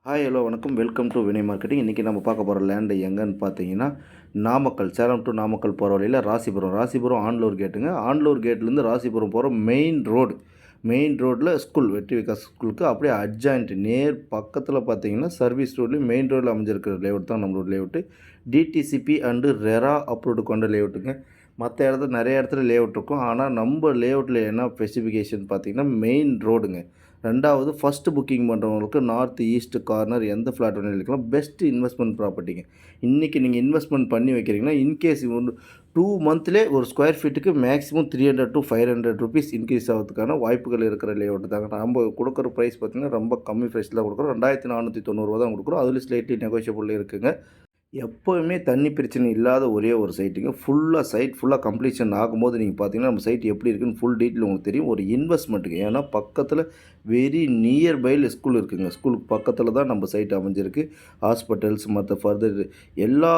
Hi hello வணக்கம் welcome to Vinay marketing. இன்றைக்கி நம்ம பார்க்க போகிற லேண்டு எங்கன்னு பார்த்தீங்கன்னா நாமக்கல், சேலம் டு நாமக்கல் போகிற வழியில் ராசிபுரம் ஆண்டலூர் கேட்டுங்க. ஆண்டலூர் கேட்லேருந்து ராசிபுரம் போகிற மெயின் ரோட்டில் ஸ்கூல் வெற்றி விகாஸ் ஸ்கூலுக்கு அப்படியே அட்ஜாயிண்ட் நேர் பக்கத்தில் பார்த்தீங்கன்னா சர்வீஸ் ரோட்லேயும் மெயின் ரோட்டில் அமைஞ்சிருக்கிற லேஅவுட் தான் நம்மளோட layout. DTCP and RERA approved கொண்ட லேஅவுட்டுங்க. மற்ற இடத்துல நிறைய இடத்துல லேஅவுட் இருக்கும், ஆனால் நம்ம லேஅவுட்டில் என்ன ஸ்பெசிஃபிகேஷன் பார்த்தீங்கன்னா மெயின் ரோடுங்க. ரெண்டாவது ஃபஸ்ட்டு புக்கிங் பண்ணுறவங்களுக்கு நார்த் ஈஸ்ட் கார்னர் எந்த ஃப்ளாட் வேணும் எடுக்கலாம். பெஸ்ட்டு இன்வெஸ்ட்மெண்ட் ப்ராப்பர்ட்டிங்க. இன்றைக்கி நீங்கள் இன்வெஸ்ட்மெண்ட் பண்ணி வைக்கிறீங்கன்னா இன்கேஸ் 2 மந்த்லேயே ஒரு ஸ்கொயர் ஃபீட்டுக்கு மேக்ஸிமம் 300 to 500 ருபீஸ் இன்க்ரீஸ் ஆகிறதுக்கான வாய்ப்புகள் இருக்கிற லேஅவுட் தாங்க. நம்ம கொடுக்குற ப்ரைஸ் பார்த்திங்கன்னா ரொம்ப கம்மி ப்ரைஸில் தான் கொடுக்குறோம். 2490 தான் கொடுக்குறோம். அதில் ஸ்லைட்லி நெகோஷியபிள் இருக்குங்க. எப்போவுமே தண்ணி பிரச்சனை இல்லாத ஒரே ஒரு சைட்டுங்க. ஃபுல்லாக கம்ப்ளீஷன் ஆகும்போது நீங்கள் பார்த்தீங்கன்னா நம்ம சைட் எப்படி இருக்குன்னு ஃபுல் டீட்டெயில் உங்களுக்கு தெரியும். ஒரு இன்வெஸ்ட்மெண்ட்டுக்கு, ஏன்னா பக்கத்தில் வெரி நியர்பையில் ஸ்கூல் இருக்குதுங்க. ஸ்கூலுக்கு பக்கத்தில் தான் நம்ம சைட் அமைஞ்சிருக்கு. ஹாஸ்பிட்டல்ஸ் மற்ற ஃபர்தர் எல்லா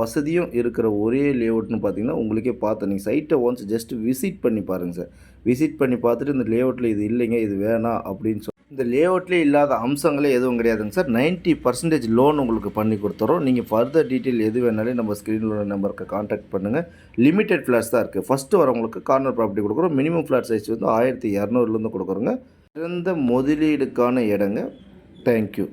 வசதியும் இருக்கிற ஒரே லேஅவுட்னு பார்த்தீங்கன்னா உங்களுக்கே பார்த்தேன். நீங்கள் சைட்டை ஒன்ஸ் ஜஸ்ட் விசிட் பண்ணி பாருங்கள் சார். விசிட் பண்ணி பார்த்துட்டு இந்த லேஅவுட்டில் இது இல்லைங்க, இது வேணாம் அப்படின்னு இந்த லேஅவுட்லேயே இல்லாத அம்சங்களே எதுவும் கிடையாதுங்க சார். 90% லோன் உங்களுக்கு பண்ணி கொடுத்துறோம். நீங்கள் ஃபர்தர் டீட்டெயில் எது வேணாலும் நம்ம ஸ்க்ரீனில் உள்ள நம்பருக்கு காண்டாக்ட் பண்ணுங்கள். லிமிடெட் ஃப்ளாட்ஸ் தான் இருக்குது. ஃபஸ்ட்டு வரவங்களுக்கு கார்னர் ப்ராப்பர்ட்டி கொடுக்குறோம். மினிமம் ஃப்ளாட் சைஸ் வந்து 1200 கொடுக்குறோங்க. சிறந்த முதலீடுக்கான இடங்க. தேங்க்யூ.